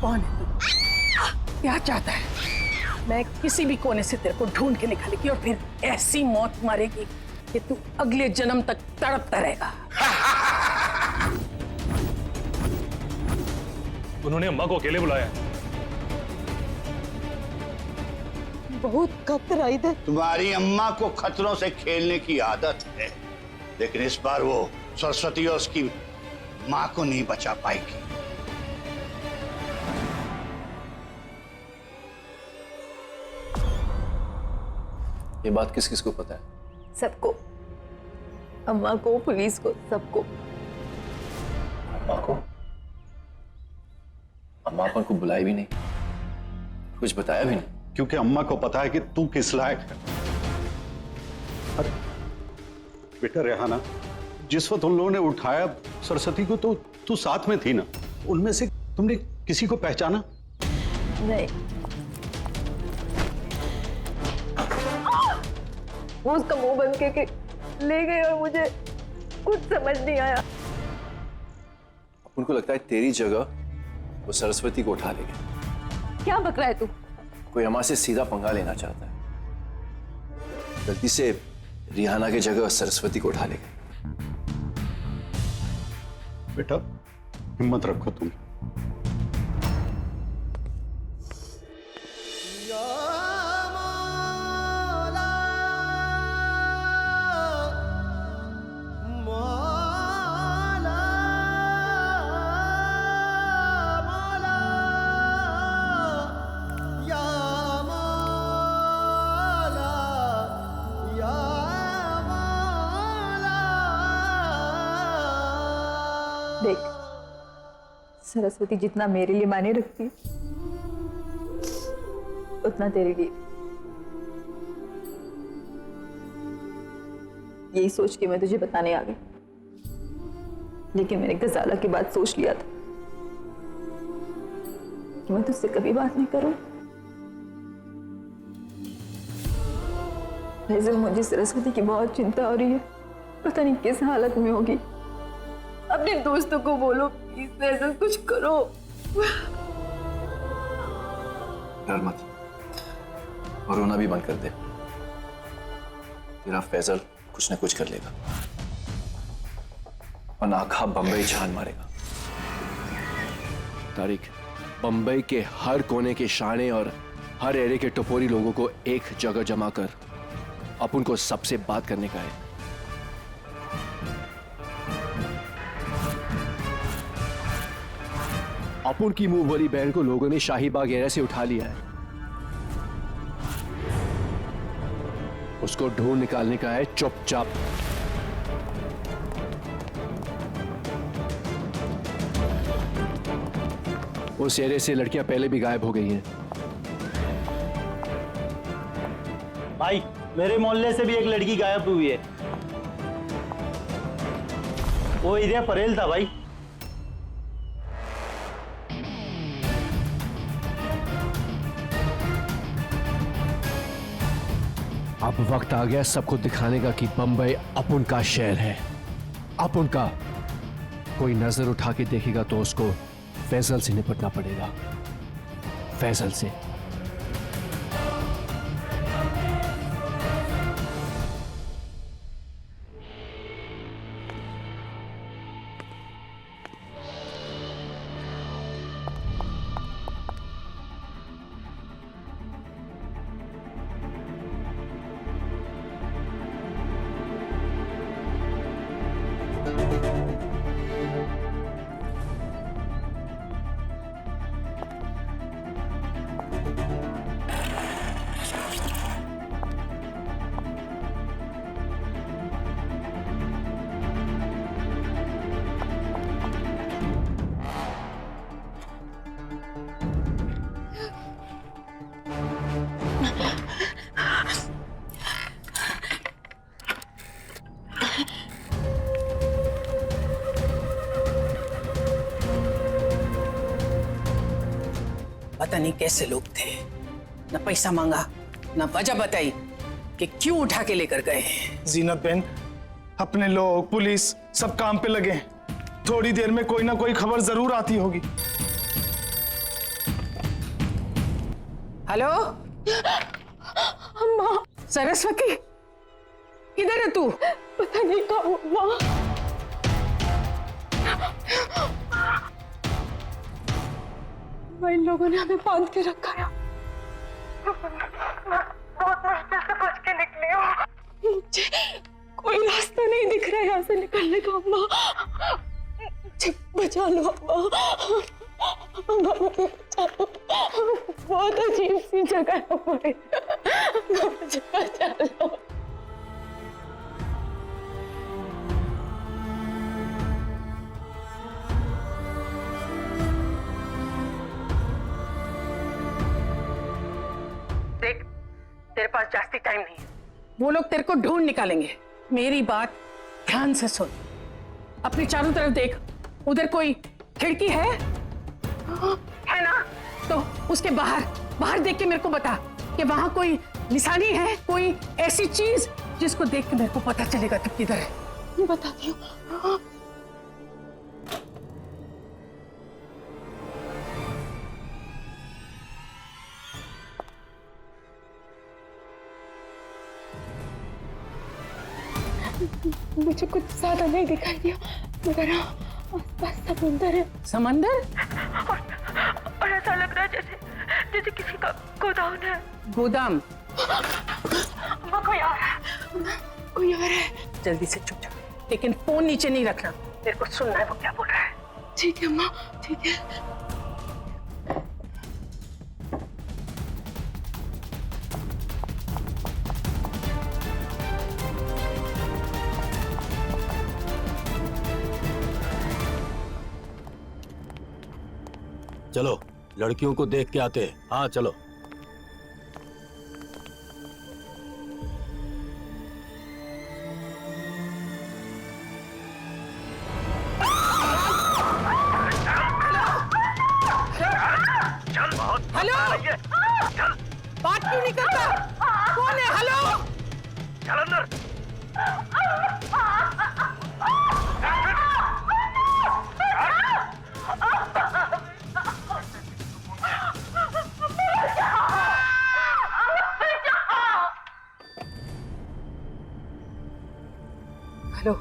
कौन है तू? क्या चाहता है? मैं किसी भी कोने से तेरे को ढूंढ के निकालेगी और फिर ऐसी मौत मारेगी कि तू अगले जन्म तक तड़पता रहेगा। उन्होंने अम्मा को अकेले बुलाया। बहुत खतरा इधर। तुम्हारी अम्मा को खतरों से खेलने की आदत है, लेकिन इस बार वो सरस्वती और उसकी मां को नहीं बचा पाएगी। ये बात किस किस को पता है? सबको, अम्मा को, पुलिस को, सबको। अम्मा को? अम्मा अपन को बुलाया भी नहीं, कुछ बताया भी नहीं। क्योंकि अम्मा को पता है कि तू किस लायक है। अरे बेटा रेहाना, जिस वक्त उन लोगों ने उठाया सरस्वती को तो तू साथ में थी ना? उनमें से तुमने किसी को पहचाना? नहीं, वो उसका मुंह बंद करके ले गए और मुझे कुछ समझ नहीं आया। अपन को लगता है तेरी जगह वो सरस्वती को उठा ले गए। क्या बक रहा है तू? कोई अम्मा से सीधा पंगा लेना चाहता है। गलती से रिहाना की जगह सरस्वती को उठा ले गए। बेटा हिम्मत रखो तुम। देख, सरस्वती जितना मेरे लिए मायने रखती है उतना तेरे लिए। यही सोच के मैं तुझे बताने आ गई, लेकिन मैंने गजाला की बात सोच लिया था कि मैं तुझसे कभी बात नहीं करूं। वैसे मुझे सरस्वती की बहुत चिंता हो रही है, पता नहीं किस हालत में होगी। अपने दोस्तों को बोलो प्लीज, ऐसा कुछ करो। डर मत और रोना भी बंद कर दे। तेरा फैजल कुछ न कुछ कर लेगा और नाखा बंबई छान मारेगा। तारिक, बंबई के हर कोने के शाने और हर एरिया के टपोरी लोगों को एक जगह जमा कर अपन को सबसे बात करने का है। अपन की मुंह भरी बहन को लोगों ने शाहीबाग एरिया से उठा लिया है। उसको ढूंढ निकालने का है चुपचाप। उस एरिया से लड़कियां पहले भी गायब हो गई हैं। भाई, मेरे मोहल्ले से भी एक लड़की गायब हुई है। वो इधर परेल था भाई। अब वक्त आ गया सबको दिखाने का कि बंबई अपन का शहर है, अपन का। कोई नजर उठा के देखेगा तो उसको फैजल से निपटना पड़ेगा, फैजल से। पता नहीं कैसे लोग थे, न पैसा मांगा न वजह बताई कि क्यों उठा के लेकर गए। जीनत बहन, अपने लोग पुलिस सब काम पे लगे, थोड़ी देर में कोई ना कोई खबर जरूर आती होगी। हेलो अम्मा, सरस्वती, किधर है तू? पता नहीं कहाँ हूँ अम्मा। इन लोगों ने हमें बांध के रखा है। बहुत मुश्किल से बच के निकले हो। मुझे कोई रास्ता नहीं दिख रहा है यहाँ से निकलने का अम्मा। मुझे बचा लो अम्मा। अम्मा मुझे बचा लो। बहुत अजीब सी जगह है हमारी। मुझे बचा लो। देख, तेरे पास जास्ती टाइम नहीं है। वो लोग तेरे को ढूंढ निकालेंगे। मेरी बात ध्यान से सुन। अपनी चारों तरफ देख, उधर कोई खिड़की है ना? तो उसके बाहर देख के मेरे को बता कि वहां कोई निशानी है, कोई ऐसी चीज जिसको देख के मेरे को पता चलेगा तू किधर है। बताती हूँ। मुझे कुछ ज्यादा नहीं दिखाई दिया, मगर आसपास समुंदर है। समंदर? और ऐसा लग रहा है जैसे किसी का गोदाम है। गोदाम? अम्मा, कोई आ रहा है। कोई आ रहा है। जल्दी से चुप जा, लेकिन फोन नीचे नहीं रखना। तेरे को सुनना है वो क्या बोल रहा है। ठीक है अम्मा, ठीक है। चलो लड़कियों को देख के आते हैं। हाँ चलो। हेलो, बात क्यों नहीं करता? कौन है? हेलो, चल अंदर। हेलो,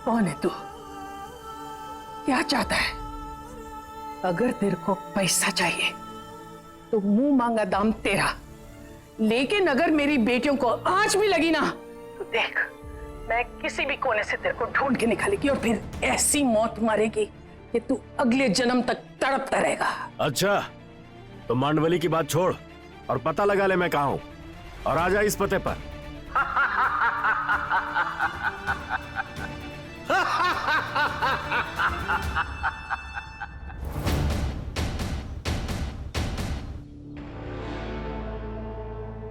कौन है तू? क्या चाहता है? अगर तेरे को पैसा चाहिए तो मुंह मांगा दाम तेरा, लेकिन अगर मेरी बेटियों को आंच भी लगी ना तो देख, मैं किसी भी कोने से तेरे को ढूंढ के निकालेगी और फिर ऐसी मौत मारेगी कि तू अगले जन्म तक तड़पता रहेगा। अच्छा, तो मांडवली की बात छोड़ और पता लगा ले मैं कहाँ हूँ और आ जा इस पते पर।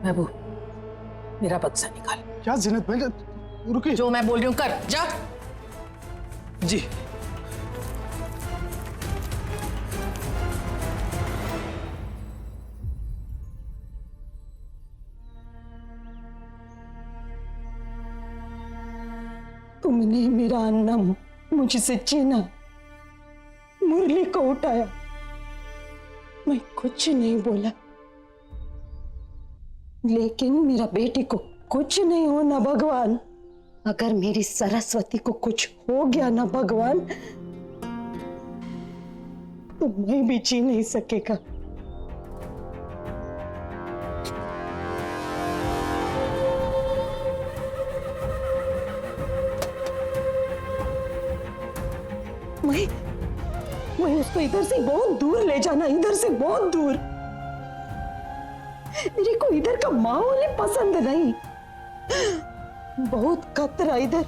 महबूब, मेरा बक्सा निकाल। क्या जीनत भाई, रुकिए। जो मैं बोल रही हूँ कर, जा। जी। तुमने मेरा अन्ना मुझसे छीना, मुरली को उठाया, मैं कुछ नहीं बोला, लेकिन मेरा बेटी को कुछ नहीं होना भगवान। अगर मेरी सरस्वती को कुछ हो गया ना भगवान, तो मैं भी जी नहीं सकेगा। मैं उसको इधर से बहुत दूर ले जाना, इधर से बहुत दूर। मेरे को इधर का माहौल ही पसंद नहीं, बहुत खतरा इधर।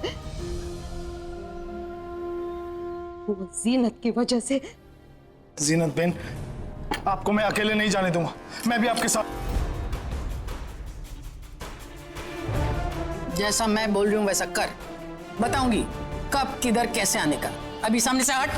वो जीनत की वजह से। जीनत बहन, आपको मैं अकेले नहीं जाने दूंगा, मैं भी आपके साथ। जैसा मैं बोल रही हूँ वैसा कर, बताऊंगी कब किधर कैसे आने का। अभी सामने से हट।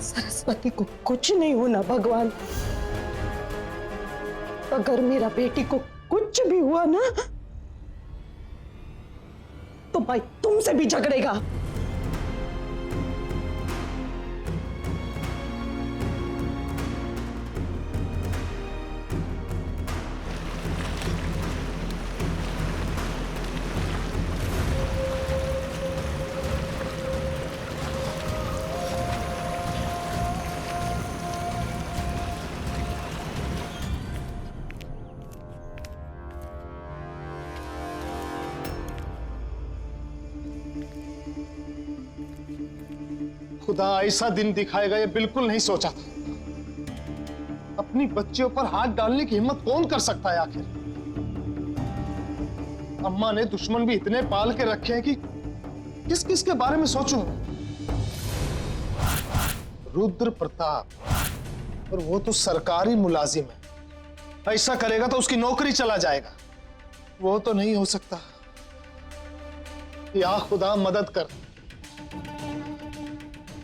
सरस्वती को कुछ नहीं होना भगवान। अगर मेरा बेटी को कुछ भी हुआ ना तो भाई तुमसे भी झगड़ेगा। खुदा ऐसा दिन दिखाएगा ये बिल्कुल नहीं सोचा था। अपनी बच्चियों पर हाथ डालने की हिम्मत कौन कर सकता है आखिर। अम्मा ने दुश्मन भी इतने पाल के रखे हैं कि किस किस के बारे में सोचूं। रुद्र प्रताप, और वो तो सरकारी मुलाजिम है। ऐसा करेगा तो उसकी नौकरी चला जाएगा। वो तो नहीं हो सकता। या खुदा मदद कर।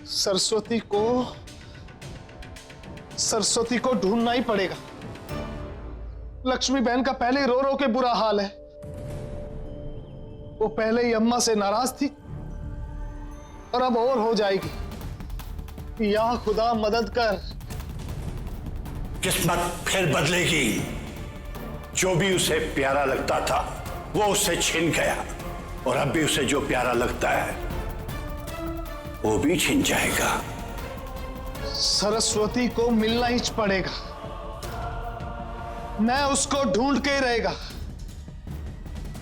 सरस्वती को ढूंढना ही पड़ेगा। लक्ष्मी बहन का पहले ही रो रो के बुरा हाल है। वो पहले ही अम्मा से नाराज थी और अब और हो जाएगी। या खुदा मदद कर। किस्मत फिर बदलेगी। जो भी उसे प्यारा लगता था वो उससे छिन गया, और अब भी उसे जो प्यारा लगता है वो भी छिन जाएगा। सरस्वती को मिलना ही पड़ेगा। मैं उसको ढूंढ के ही रहेगा।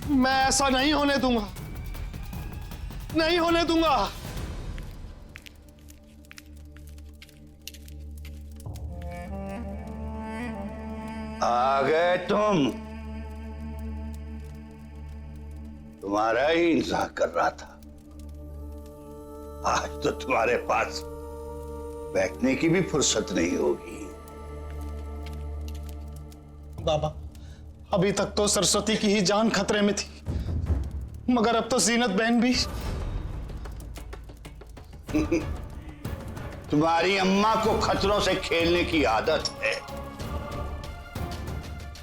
मैं ऐसा नहीं होने दूंगा, नहीं होने दूंगा। आ गए तुम। तुम्हारा ही इंतजार कर रहा था। आज तो तुम्हारे पास बैठने की भी फुर्सत नहीं होगी। बाबा, अभी तक तो सरस्वती की ही जान खतरे में थी, मगर अब तो जीनत बहन भी। तुम्हारी अम्मा को खतरों से खेलने की आदत है,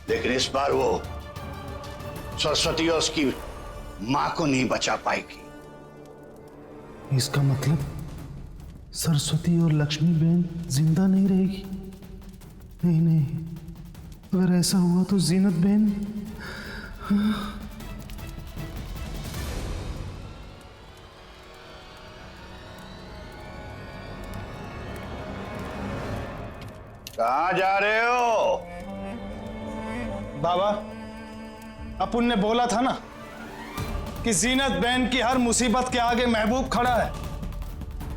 लेकिन इस बार वो सरस्वती और उसकी मां को नहीं बचा पाएगी। इसका मतलब सरस्वती और लक्ष्मी बहन जिंदा नहीं रहेगी। नहीं नहीं, अगर ऐसा हुआ तो जीनत बहन। कहां जा रहे हो? बाबा, अपुन ने बोला था ना कि जीनत बहन की हर मुसीबत के आगे महबूब खड़ा है।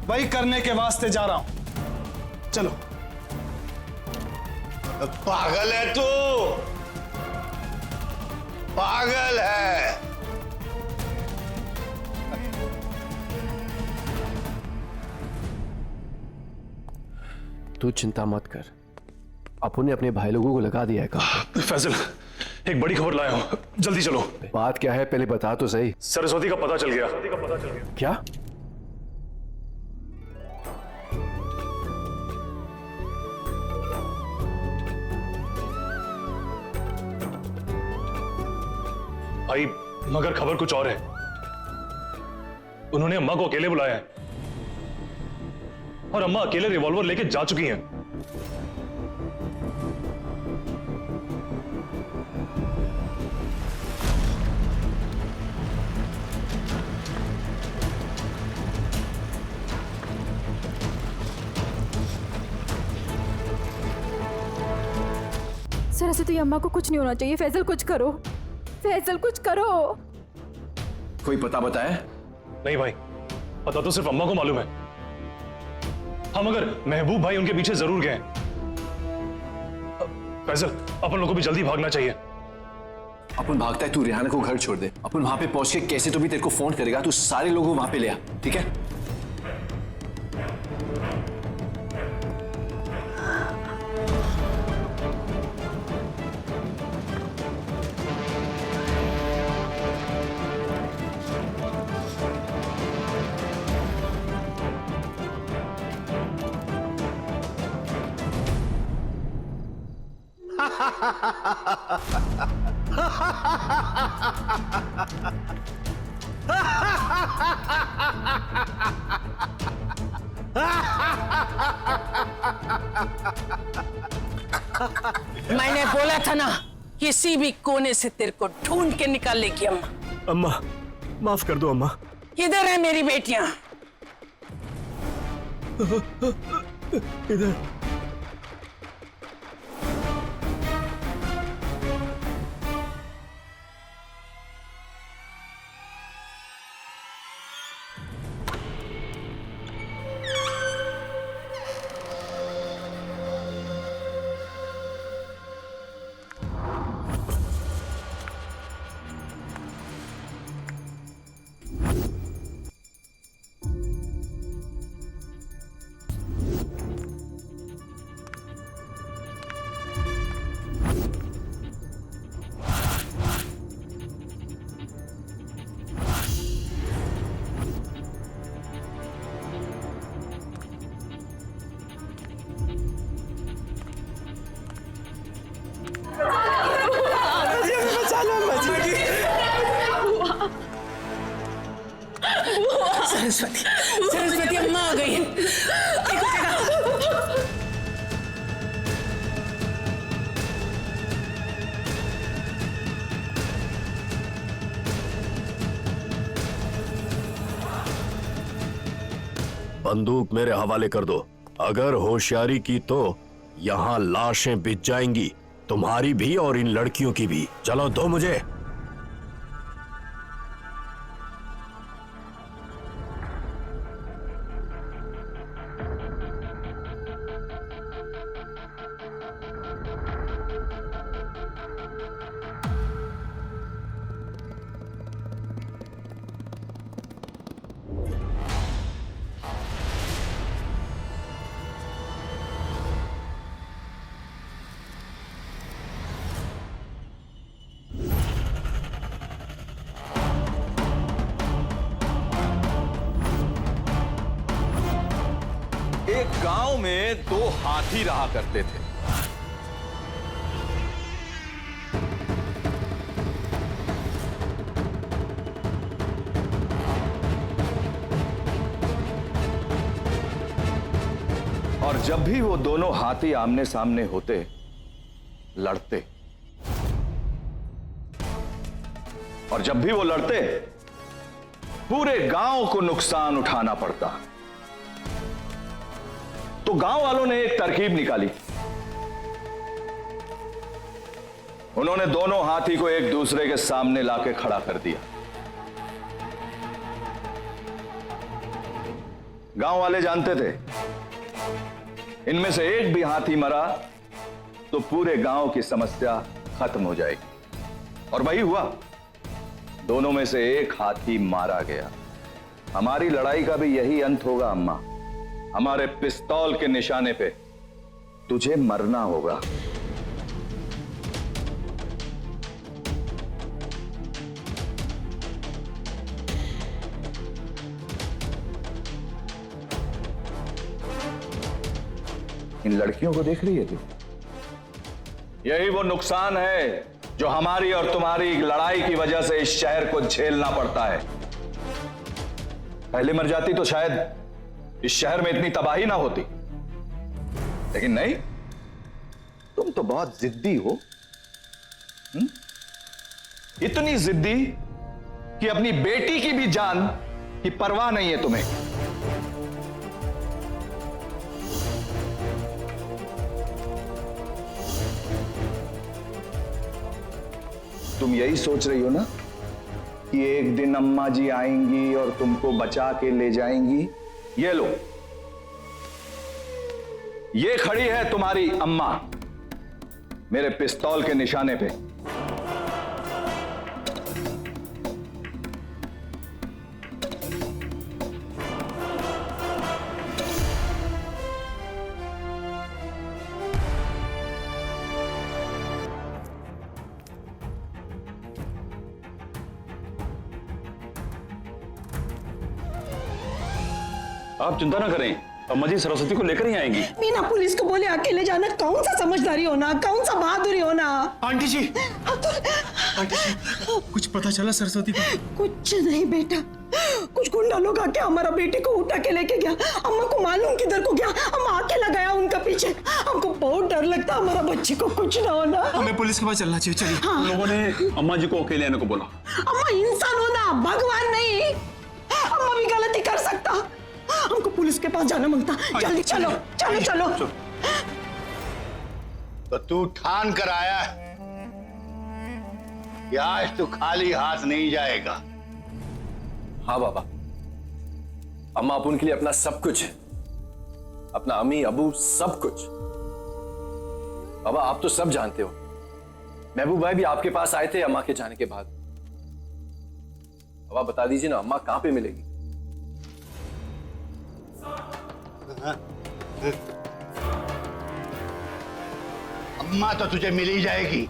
वही करने के वास्ते जा रहा हूं। चलो। पागल है तू, पागल है। तू चिंता मत कर, अपुन ने अपने भाई लोगों को लगा दिया है काम। फैजल, एक बड़ी खबर लाया हूं, जल्दी चलो। बात क्या है पहले बता तो सही। सरस्वती का पता चल गया। क्या? भाई, मगर खबर कुछ और है। उन्होंने अम्मा को अकेले बुलाया है और अम्मा अकेले रिवॉल्वर लेके जा चुकी हैं। सरस्वती अम्मा को कुछ नहीं होना चाहिए। फैजल कुछ करो, फैजल कुछ करो। कोई पता बताया? नहीं भाई, पता तो सिर्फ अम्मा को मालूम है। हाँ, मगर महबूब भाई उनके पीछे जरूर गए। फैजल, अपन लोगों को भी जल्दी भागना चाहिए। अपन भागता है, तू रिहाना को घर छोड़ दे। अपन वहां पे पहुंच के कैसे तो भी तेरे को फोन करेगा, तू सारे लोगों को वहां पे ले आ, ठीक है? मैंने बोला था ना, किसी भी कोने से तेरे को ढूंढ के निकाल लेगी अम्मा। अम्मा माफ कर दो अम्मा। किधर है मेरी बेटियां? इधर। सरस्वती, सरस्वती अम्मा आ गई है। देखो जरा। बंदूक मेरे हवाले कर दो। अगर होशियारी की तो यहाँ लाशें बिछ जाएंगी, तुम्हारी भी और इन लड़कियों की भी। चलो दो मुझे। एक गांव में दो हाथी रहा करते थे। और जब भी वो दोनों हाथी आमने सामने होते, लड़ते, और जब भी वो लड़ते पूरे गांव को नुकसान उठाना पड़ता। तो गांव वालों ने एक तरकीब निकाली। उन्होंने दोनों हाथी को एक दूसरे के सामने लाके खड़ा कर दिया। गांव वाले जानते थे इनमें से एक भी हाथी मरा तो पूरे गांव की समस्या खत्म हो जाएगी। और वही हुआ, दोनों में से एक हाथी मारा गया। हमारी लड़ाई का भी यही अंत होगा अम्मा। हमारे पिस्तौल के निशाने पे तुझे मरना होगा। इन लड़कियों को देख रही है तू? यही वो नुकसान है जो हमारी और तुम्हारी लड़ाई की वजह से इस शहर को झेलना पड़ता है। पहले मर जाती तो शायद इस शहर में इतनी तबाही ना होती, लेकिन नहीं, तुम तो बहुत जिद्दी हो। इतनी जिद्दी कि अपनी बेटी की भी जान की परवाह नहीं है तुम्हें। तुम यही सोच रही हो ना कि एक दिन अम्मा जी आएंगी और तुमको बचा के ले जाएंगी। ये लो, ये खड़ी है तुम्हारी अम्मा मेरे पिस्तौल के निशाने पे। आप चिंता ना करें, अम्मा जी सरस्वती को लेकर ही आएंगी। मीना पुलिस को बोले अकेले जाना कौन सा समझदारी होना, कौन सा बहादुरी होना। आंटी जी, कुछ पता चला सरस्वती को? कुछ नहीं बेटा, कुछ गुंडा लोग आके हमारा बेटे को उठा के लेके गया। अम्मा को मालूम किधर को गया, अम्मा अकेला गया उनका पीछे। हमको बहुत डर लगता, हमारा बच्चे को कुछ ना होना। हमें पुलिस के पास चलना चाहिए, चलिए। हाँ। लोगों ने अम्मा जी को अकेले आने को बोला। अम्मा इंसान होना, भगवान नहीं। अम्मा भी गलती कर सकता। हमको पुलिस के पास जाना मांगता। जल्दी चलो चलो चलो। तो तू ठान कर आया है कि आज तू खाली हाथ नहीं जाएगा। हाँ बाबा, अम्मा अपुन के लिए अपना सब कुछ है, अपना अम्मी अबू सब कुछ। बाबा आप तो सब जानते हो, महबूब भाई भी आपके पास आए थे अम्मा के जाने के बाद। बाबा बता दीजिए ना, अम्मा कहां पे मिलेगी? अम्मा तो तुझे मिल ही जाएगी,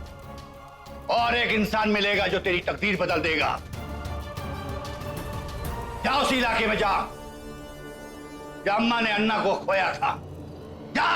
और एक इंसान मिलेगा जो तेरी तकदीर बदल देगा। जा उसी इलाके में जा, जहां अम्मा ने अन्ना को खोया था। जा।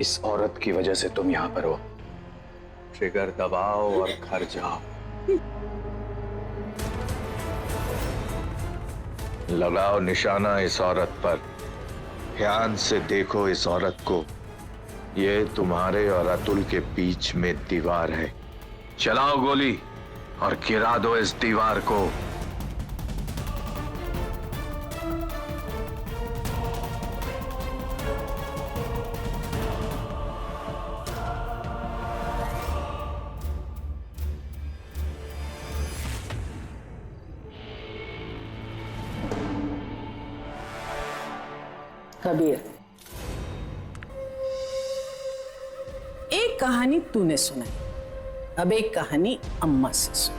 इस औरत की वजह से तुम यहां पर हो। ट्रिगर दबाओ और घर जाओ। लगाओ निशाना इस औरत पर। ध्यान से देखो इस औरत को। ये तुम्हारे और अतुल के बीच में दीवार है। चलाओ गोली और गिरा दो इस दीवार को। कबीर, एक कहानी तूने सुनाई, अब एक कहानी अम्मा से सुन।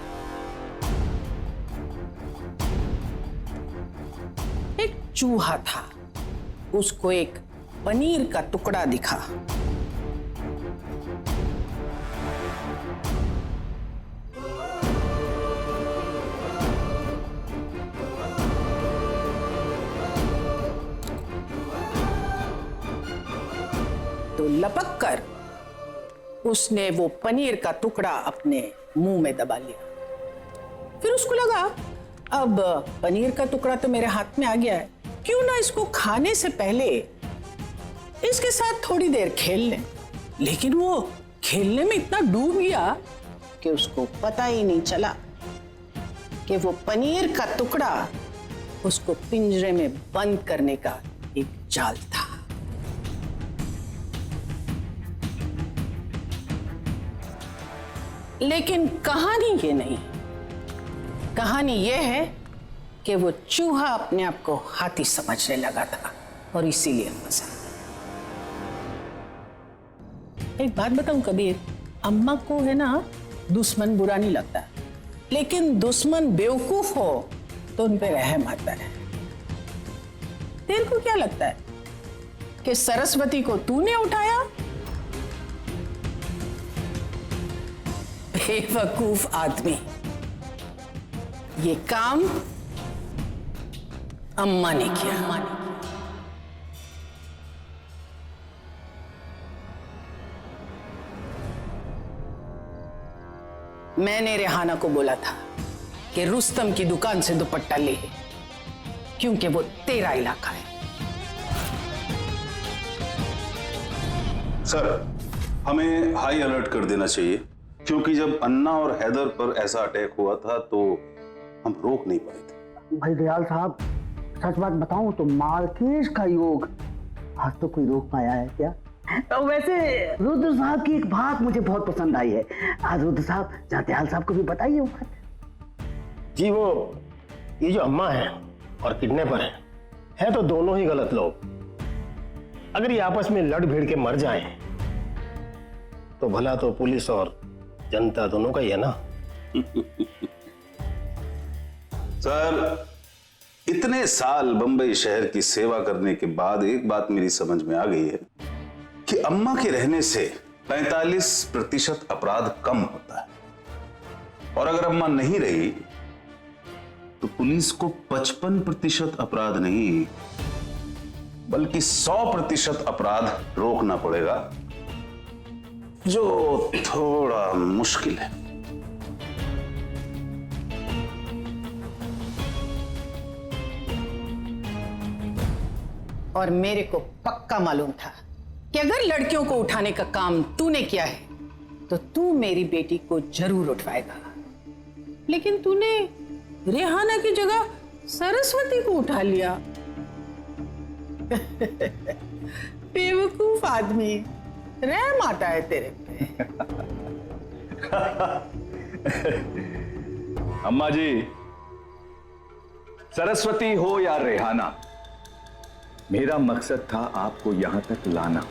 एक चूहा था, उसको एक पनीर का टुकड़ा दिखा। तो लपक कर उसने वो पनीर का टुकड़ा अपने मुंह में दबा लिया। फिर उसको लगा अब पनीर का टुकड़ा तो मेरे हाथ में आ गया है, क्यों ना इसको खाने से पहले इसके साथ थोड़ी देर खेल लें। लेकिन वो खेलने में इतना डूब गया कि उसको पता ही नहीं चला कि वो पनीर का टुकड़ा उसको पिंजरे में बंद करने का एक जाल था। लेकिन कहानी ये नहीं, कहानी ये है कि वो चूहा अपने आप को हाथी समझने लगा था और इसीलिए फंसा। एक बात बताऊं कबीर, अम्मा को है ना दुश्मन बुरा नहीं लगता, लेकिन दुश्मन बेवकूफ हो तो उन पे रहम आता है। तेरे को क्या लगता है कि सरस्वती को तूने उठाया? बेवकूफ आदमी, ये काम अम्मा ने किया। मैंने रेहाना को बोला था कि रुस्तम की दुकान से दुपट्टा ले, क्योंकि वो तेरा इलाका है। सर, हमें हाई अलर्ट कर देना चाहिए, क्योंकि जब अन्ना और हैदर पर ऐसा अटैक हुआ था तो हम रोक नहीं पाए थे। भाई दयाल साहब, सच बात बताऊं तो मार्केश का योग आज तो कोई रोक पाया है क्या? तो वैसे रुद्र साहब की एक बात मुझे बहुत पसंद आई है। आज रुद्र साहब जहाँ दयाल साहब को भी बताइए वो बात। जी वो ये जो अम्मा है और किडनैपर है तो दोनों ही गलत लोग। अगर ये आपस में लड़ भिड़ के मर जाएं तो भला तो पुलिस और जनता दोनों का ही है ना। सर, इतने साल बंबई शहर की सेवा करने के बाद एक बात मेरी समझ में आ गई है कि अम्मा के रहने से 45% अपराध कम होता है, और अगर अम्मा नहीं रही तो पुलिस को 55% अपराध नहीं बल्कि 100% अपराध रोकना पड़ेगा, जो थोड़ा मुश्किल है। और मेरे को पक्का मालूम था कि अगर लड़कियों को उठाने का काम तूने किया है तो तू मेरी बेटी को जरूर उठवाएगा, लेकिन तूने रेहाना की जगह सरस्वती को उठा लिया। बेवकूफ आदमी, रहम आता है तेरे पे। अम्मा जी, सरस्वती हो या रेहाना, मेरा मकसद था आपको यहां तक लाना।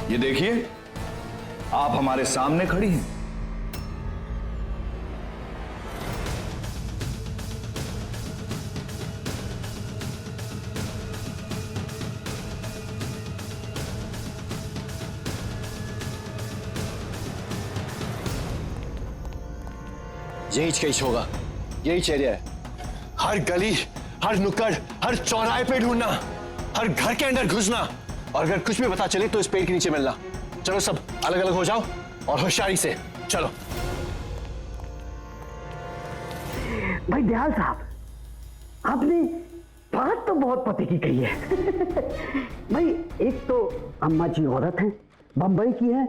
ये देखिए, आप हमारे सामने खड़ी हैं। यही कैच होगा, यही चेहरा है। हर गली, हर नुक्कड़, हर चौराहे पे ढूंढना, हर घर के अंदर घुसना, और अगर कुछ भी पता चले तो इस पेड़ के नीचे मिलना। चलो सब अलग अलग हो जाओ और होशियारी से चलो। भाई दयाल साहब, आपने बात तो बहुत पते की कही है। भाई एक तो अम्मा जी औरत है, बंबई की है,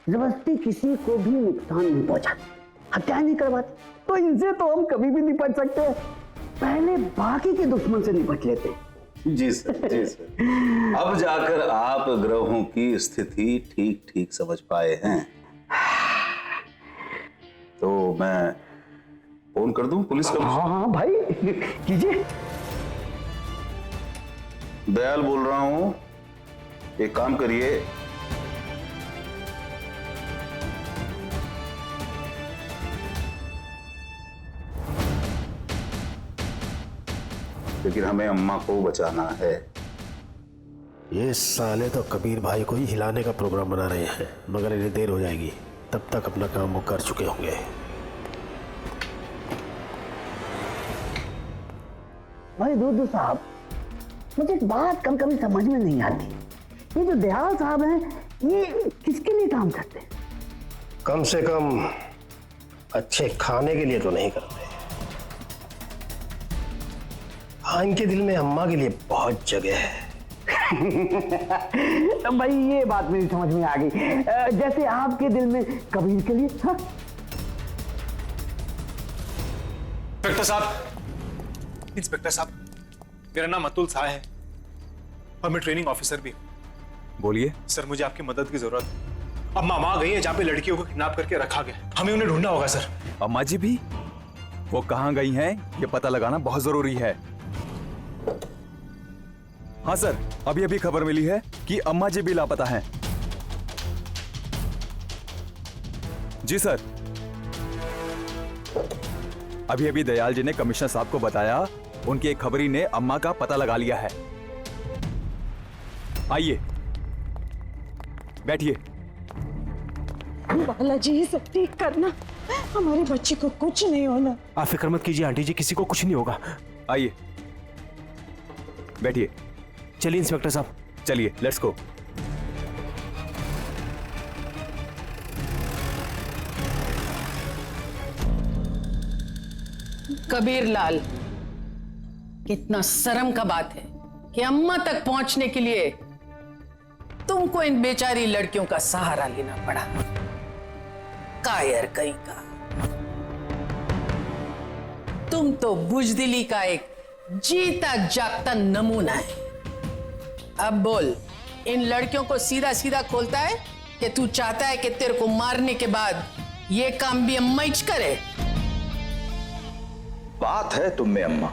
जबरदस्ती किसी को भी नुकसान नहीं पहुंचाती, हत्या नहीं करवाती, तो इनसे तो हम कभी भी निपट सकते हैं। पहले बाकी के दुश्मन से निपट लेते हैं। जी सर, जी सर। अब जाकर आप ग्रहों की स्थिति ठीक ठीक समझ पाए हैं, तो मैं फोन कर दूं पुलिस को? हाँ भाई कीजिए। दयाल बोल रहा हूं, एक काम करिए, लेकिन हमें अम्मा को बचाना है। ये साले तो कबीर भाई को ही हिलाने का प्रोग्राम बना रहे हैं, मगर इन्हें देर हो जाएगी, तब तक अपना काम वो कर चुके होंगे। भाई रुद्र साहब, मुझे एक बात कभी कभी समझ में नहीं आती, ये जो दयाल साहब हैं, ये किसके लिए काम करते हैं? कम से कम अच्छे खाने के लिए तो नहीं करते। हाँ, इनके दिल में अम्मा के लिए बहुत जगह है। तो भाई ये बात मेरी समझ में आ गई, जैसे आपके दिल में कबीर के लिए। हाँ? इंस्पेक्टर साहब, मेरा नाम अतुल शाह है और मैं ट्रेनिंग ऑफिसर भी हूं। बोलिए। सर मुझे आपकी मदद की जरूरत है। अम्मा वहां गई है जहां पे लड़कियों को किडनैप करके रखा गया, हमें उन्हें ढूंढना होगा सर। अम्मा जी भी? वो कहां गई हैं ये पता लगाना बहुत जरूरी है। हाँ सर, अभी अभी खबर मिली है कि अम्मा जी भी लापता हैं। जी सर, अभी अभी दयाल जी ने कमिश्नर साहब को बताया, उनकी एक खबरी ने अम्मा का पता लगा लिया है। आइए बैठिए। बालाजी ये सब ठीक करना, हमारे बच्चे को कुछ नहीं होना। आप फिक्र मत कीजिए आंटी जी, किसी को कुछ नहीं होगा। आइए बैठिए। चलिए इंस्पेक्टर साहब, चलिए लेट्स गो। कबीर लाल, कितना शर्म का बात है कि अम्मा तक पहुंचने के लिए तुमको इन बेचारी लड़कियों का सहारा लेना पड़ा। कायर कहीं का, तुम तो बुजदिली का एक जीता जागता नमूना है। अब बोल, इन लड़कियों को सीधा सीधा खोलता है कि तू चाहता है कि तेरे को मारने के बाद ये काम भी अम्मा ही करे? बात है तुम में अम्मा,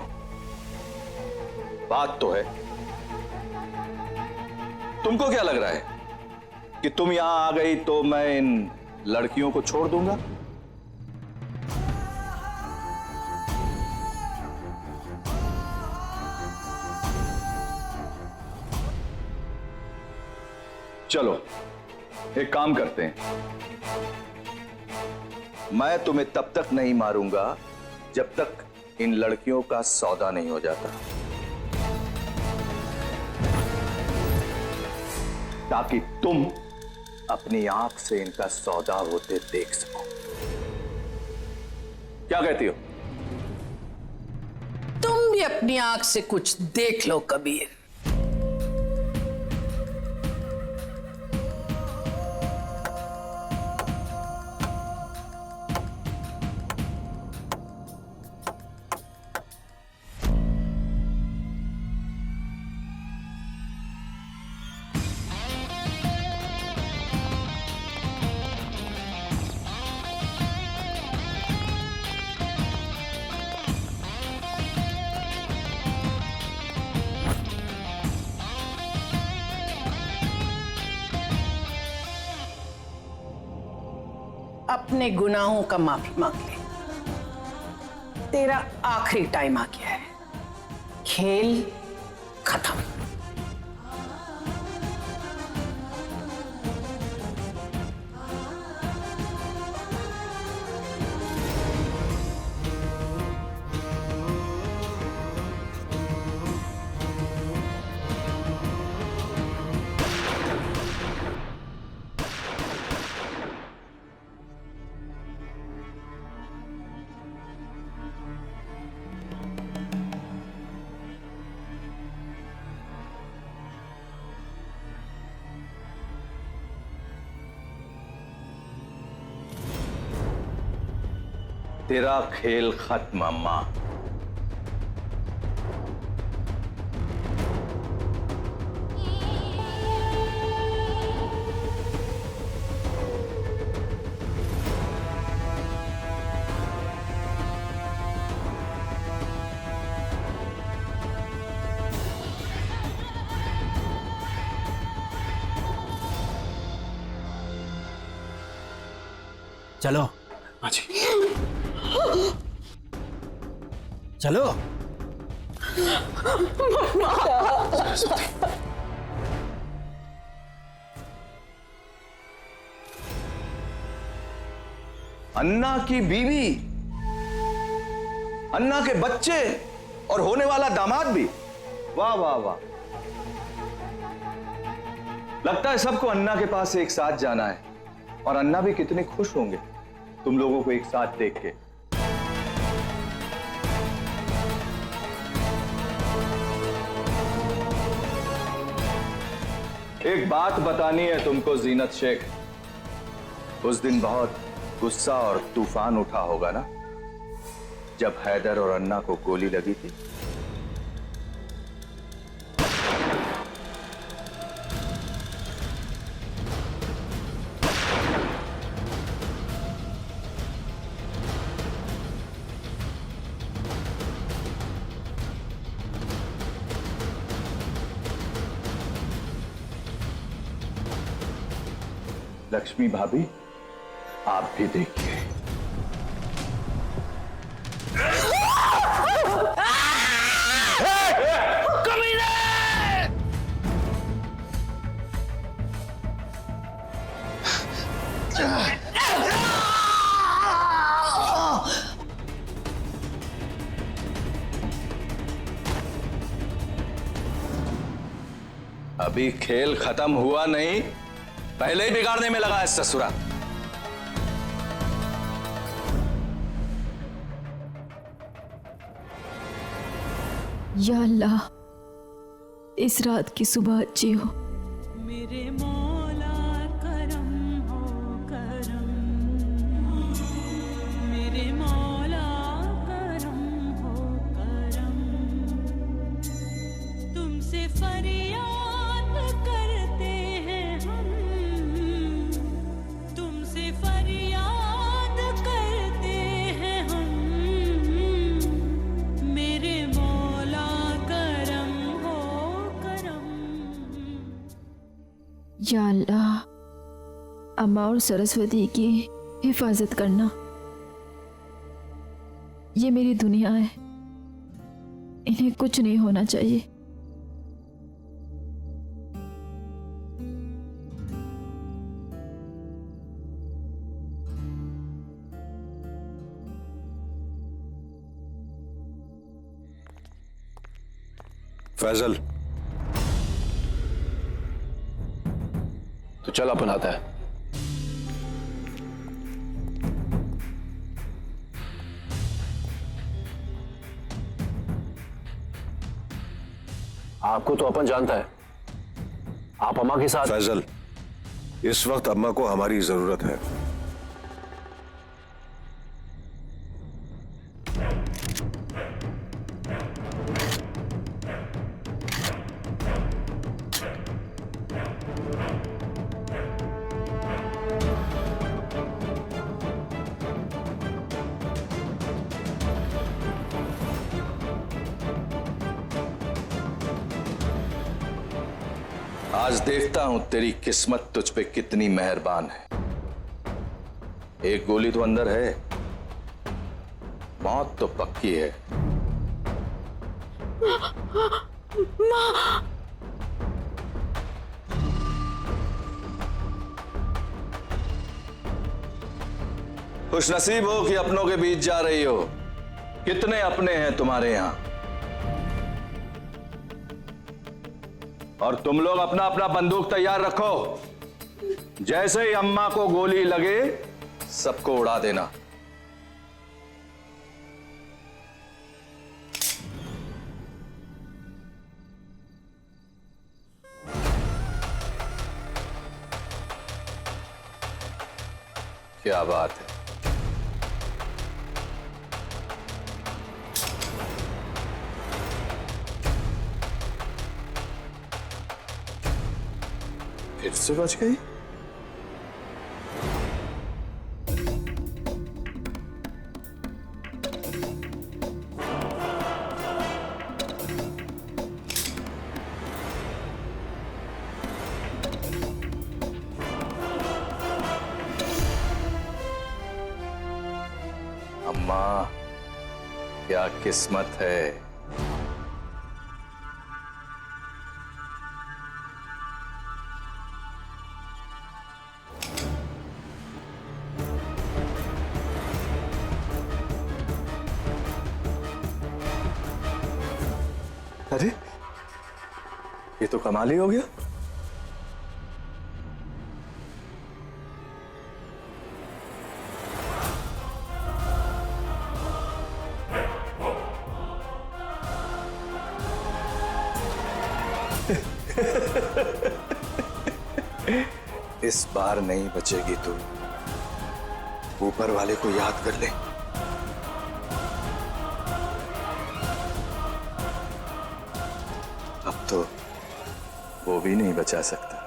बात तो है। तुमको क्या लग रहा है कि तुम यहां आ गई तो मैं इन लड़कियों को छोड़ दूंगा? चलो एक काम करते हैं, मैं तुम्हें तब तक नहीं मारूंगा जब तक इन लड़कियों का सौदा नहीं हो जाता, ताकि तुम अपनी आंख से इनका सौदा होते देख सको। क्या कहती हो? तुम भी अपनी आंख से कुछ देख लो कबीर। अपने गुनाहों का माफी मांग ले, तेरा आखिरी टाइम आ गया है, खेल खत्म। तेरा खेल खत्म अम्मा। चलो चलो। अन्ना की बीवी, अन्ना के बच्चे और होने वाला दामाद भी, वाह वाह वाह। लगता है सबको अन्ना के पास एक साथ जाना है, और अन्ना भी कितने खुश होंगे तुम लोगों को एक साथ देख के। एक बात बतानी है तुमको जीनत शेख, उस दिन बहुत गुस्सा और तूफान उठा होगा ना, जब हैदर और अन्ना को गोली लगी थी। लक्ष्मी भाभी, आप भी देखिए। अभी खेल खत्म हुआ नहीं, पहले ही बिगाड़ने में लगा है ससुरा। या अल्लाह, इस रात की सुबह अच्छी हो। मेरे मौला करम हो करम, मेरे मौला करम हो करम, तुमसे फरियाद करते हैं हम, तुमसे फरियाद करते हैं हम, मेरे मौला करम हो करम। या अल्लाह, अम्मा और सरस्वती की हिफाजत करना। ये मेरी दुनिया है, इन्हें कुछ नहीं होना चाहिए। फैजल, तो चल अपन आता है। आपको तो अपन जानता है, आप अम्मा के साथ। फैजल, इस वक्त अम्मा को हमारी जरूरत है। आज देखता हूं तेरी किस्मत तुझ पे कितनी मेहरबान है। एक गोली तो अंदर है, मौत तो पक्की है। खुशनसीब हो कि अपनों के बीच जा रही हो। कितने अपने हैं तुम्हारे यहां? और तुम लोग अपना अपना बंदूक तैयार रखो। जैसे ही अम्मा को गोली लगे, सबको उड़ा देना। क्या बात है। फिर से बच गई। अम्मा, क्या किस्मत है। अरे, ये तो कमाल ही हो गया। इस बार नहीं बचेगी तू। ऊपर वाले को याद कर ले। अब तो वो भी नहीं बचा सकता।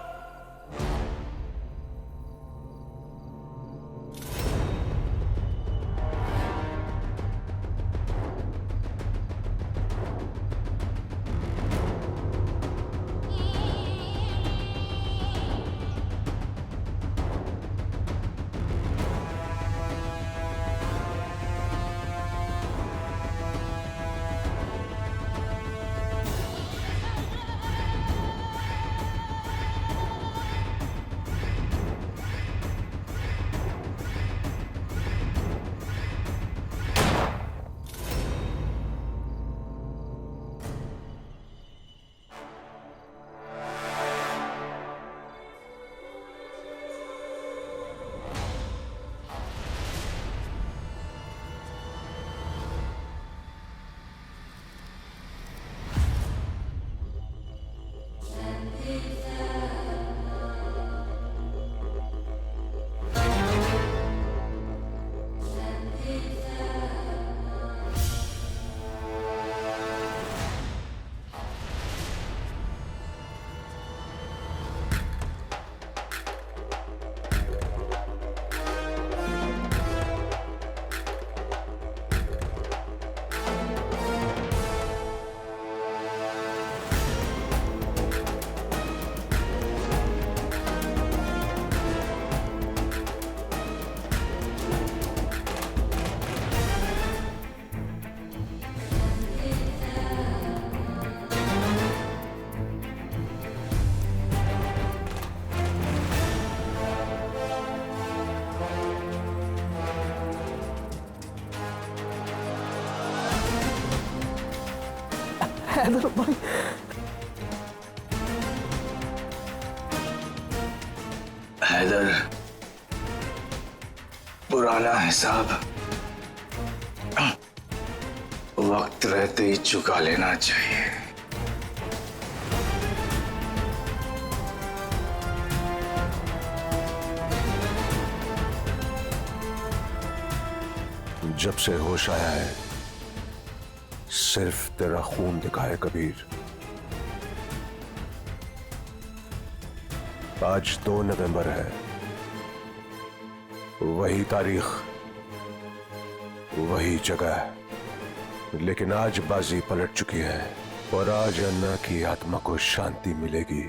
हैदर भाई, हैदर, पुराना हिसाब वक्त रहते ही चुका लेना चाहिए। जब से होश आया है सिर्फ तेरा खून दिखा है कबीर। आज 2 नवंबर है, वही तारीख, वही जगह, लेकिन आज बाजी पलट चुकी है और आज अन्ना की आत्मा को शांति मिलेगी।